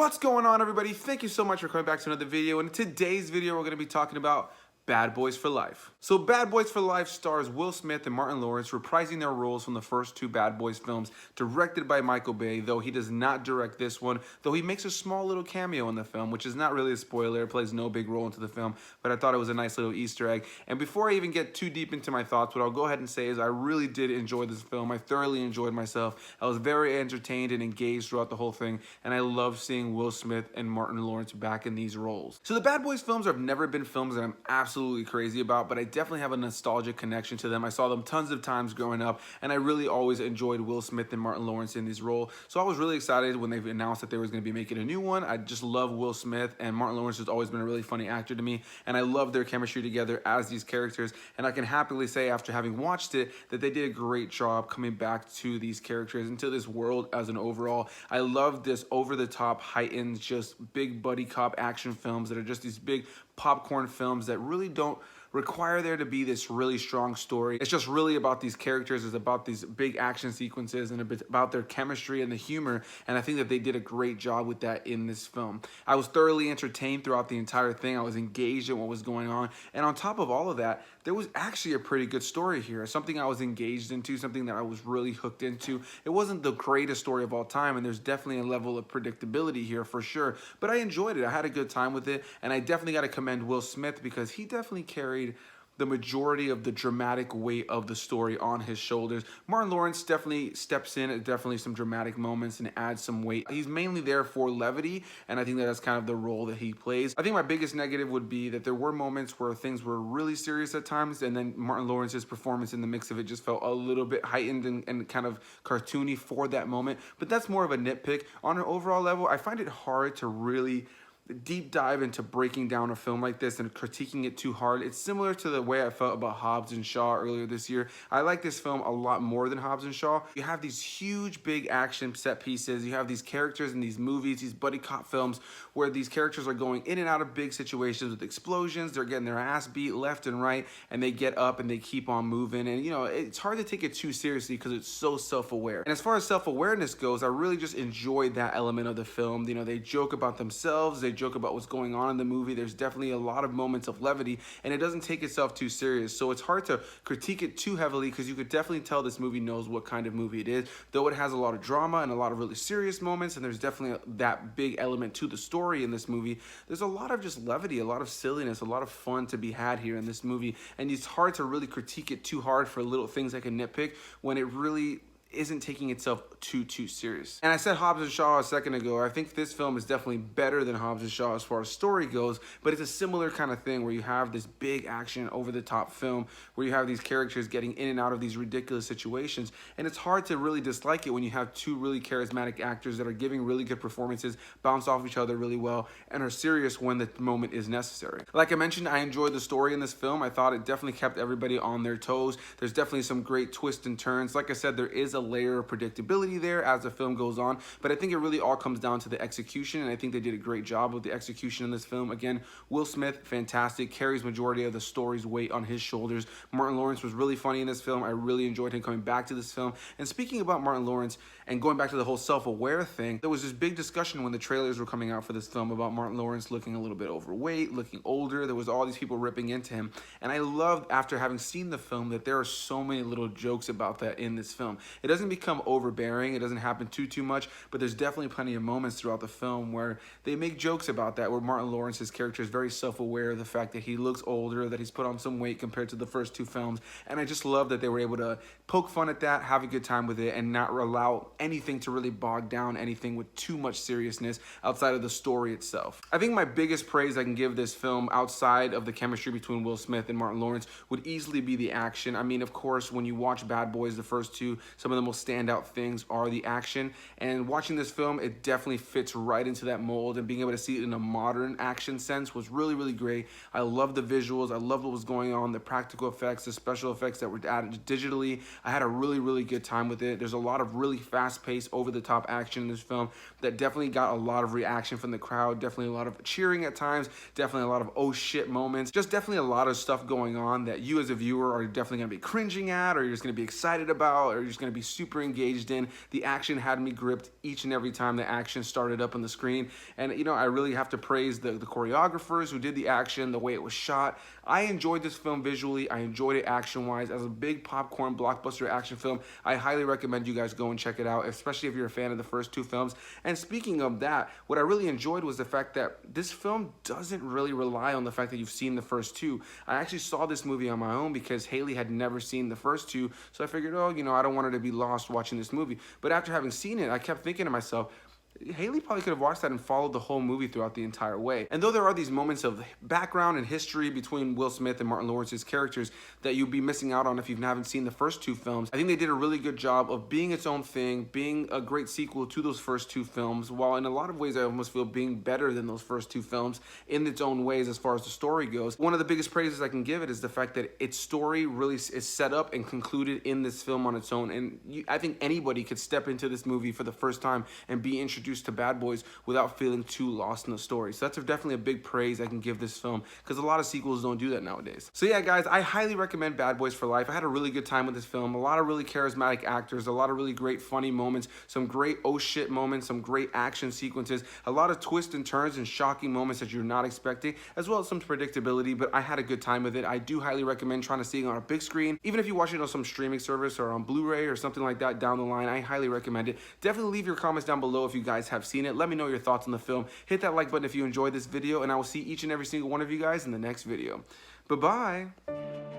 What's going on, everybody? Thank you so much for coming back to another video. In today's video, we're going to be talking about Bad Boys for Life. So Bad Boys for Life stars Will Smith and Martin Lawrence reprising their roles from the first two Bad Boys films, directed by Michael Bay, though he does not direct this one, though he makes a small little cameo in the film, which is not really a spoiler. It plays no big role into the film, but I thought it was a nice little Easter egg. And before I even get too deep into my thoughts, what I'll go ahead and say is I really did enjoy this film. I thoroughly enjoyed myself. I was very entertained and engaged throughout the whole thing, and I love seeing Will Smith and Martin Lawrence back in these roles. So the Bad Boys films have never been films that I'm absolutely crazy about, but I definitely have a nostalgic connection to them. I saw them tons of times growing up, and I really always enjoyed Will Smith and Martin Lawrence in this role. So I was really excited when they announced that they was going to be making a new one. I just love Will Smith, and Martin Lawrence has always been a really funny actor to me, and I love their chemistry together as these characters. And I can happily say, after having watched it, that they did a great job coming back to these characters, into this world as an overall. I love this over-the-top, heightened, just big buddy cop action films that are just these big popcorn films that really don't require there to be this really strong story. It's just really about these characters. It's about these big action sequences and a bit about their chemistry and the humor, and I think that they did a great job with that in this film. I was thoroughly entertained throughout the entire thing. I was engaged in what was going on, and on top of all of that, there was actually a pretty good story here, something I was engaged into, something that I was really hooked into. It wasn't the greatest story of all time, and there's definitely a level of predictability here for sure, but I enjoyed it. I had a good time with it, and I definitely got to commend Will Smith because he definitely carried the majority of the dramatic weight of the story on his shoulders. Martin Lawrence definitely steps in at definitely some dramatic moments and adds some weight. He's mainly there for levity, and I think that that's kind of the role that he plays. I think my biggest negative would be that there were moments where things were really serious at times, and then Martin Lawrence's performance in the mix of it just felt a little bit heightened and kind of cartoony for that moment, but that's more of a nitpick. On an overall level, I find it hard to really deep dive into breaking down a film like this and critiquing it too hard. It's similar to the way I felt about Hobbs and Shaw earlier this year. I like this film a lot more than Hobbs and Shaw. You have these huge, big action set pieces. You have these characters in these movies, these buddy cop films, where these characters are going in and out of big situations with explosions. They're getting their ass beat left and right, and they get up and they keep on moving. And, you know, it's hard to take it too seriously because it's so self-aware. And as far as self-awareness goes, I really just enjoyed that element of the film. You know, they joke about themselves. They joke about what's going on in the movie. There's definitely a lot of moments of levity, and it doesn't take itself too serious, so it's hard to critique it too heavily because you could definitely tell this movie knows what kind of movie it is, though it has a lot of drama and a lot of really serious moments, and there's definitely that big element to the story in this movie. There's a lot of just levity, a lot of silliness, a lot of fun to be had here in this movie, and it's hard to really critique it too hard for little things I can nitpick when it really isn't taking itself too serious. And I said Hobbs and Shaw a second ago. I think this film is definitely better than Hobbs and Shaw as far as story goes, but it's a similar kind of thing where you have this big action over-the-top film where you have these characters getting in and out of these ridiculous situations, and it's hard to really dislike it when you have two really charismatic actors that are giving really good performances, bounce off each other really well, and are serious when the moment is necessary. Like I mentioned, I enjoyed the story in this film. I thought it definitely kept everybody on their toes. There's definitely some great twists and turns. Like I said, there is a layer of predictability there as the film goes on, but I think it really all comes down to the execution, and I think they did a great job with the execution in this film. Again, Will Smith, fantastic, carries majority of the story's weight on his shoulders. Martin Lawrence was really funny in this film. I really enjoyed him coming back to this film. And speaking about Martin Lawrence and going back to the whole self-aware thing, there was this big discussion when the trailers were coming out for this film about Martin Lawrence looking a little bit overweight, looking older. There was all these people ripping into him, and I loved, after having seen the film, that there are so many little jokes about that in this film. It doesn't become overbearing. It doesn't happen too much, but there's definitely plenty of moments throughout the film where they make jokes about that, where Martin Lawrence's character is very self-aware of the fact that he looks older, that he's put on some weight compared to the first two films, and I just love that they were able to poke fun at that, have a good time with it, and not allow anything to really bog down anything with too much seriousness outside of the story itself. I think my biggest praise I can give this film outside of the chemistry between Will Smith and Martin Lawrence would easily be the action. I mean, of course, when you watch Bad Boys, the first two, some of the most standout things are the action, and watching this film, it definitely fits right into that mold, and being able to see it in a modern action sense was really great. I love the visuals. I love what was going on, the practical effects, the special effects that were added digitally. I had a really good time with it. There's a lot of really fast-paced, over-the-top action in this film that definitely got a lot of reaction from the crowd, definitely a lot of cheering at times, definitely a lot of oh shit moments, just definitely a lot of stuff going on that you as a viewer are definitely going to be cringing at, or you're just going to be excited about, or you're just going to be super engaged in. The action had me gripped each and every time the action started up on the screen. And you know, I really have to praise the choreographers who did the action, the way it was shot. I enjoyed this film visually. I enjoyed it action-wise. As a big popcorn blockbuster action film, I highly recommend you guys go and check it out, especially if you're a fan of the first two films. And speaking of that, what I really enjoyed was the fact that this film doesn't really rely on the fact that you've seen the first two. I actually saw this movie on my own because Haley had never seen the first two, so I figured, oh, you know, I don't want her to be lost watching this movie. But after having seen it, I kept thinking to myself, Haley probably could have watched that and followed the whole movie throughout the entire way. And though there are these moments of background and history between Will Smith and Martin Lawrence's characters that you'd be missing out on if you haven't seen the first two films, I think they did a really good job of being its own thing, being a great sequel to those first two films, while in a lot of ways I almost feel being better than those first two films in its own ways as far as the story goes. One of the biggest praises I can give it is the fact that its story really is set up and concluded in this film on its own. And I think anybody could step into this movie for the first time and be introduced to Bad Boys without feeling too lost in the story. So that's definitely a big praise I can give this film, because a lot of sequels don't do that nowadays. So yeah, guys, I highly recommend Bad Boys for Life. I had a really good time with this film. A lot of really charismatic actors, a lot of really great funny moments, some great oh shit moments, some great action sequences, a lot of twists and turns and shocking moments that you're not expecting, as well as some predictability, but I had a good time with it. I do highly recommend trying to see it on a big screen. Even if you watch it on some streaming service or on Blu-ray or something like that down the line, I highly recommend it. Definitely leave your comments down below if you guys have seen it. Let me know your thoughts on the film. Hit that like button if you enjoyed this video, and I will see each and every single one of you guys in the next video. Bye-bye.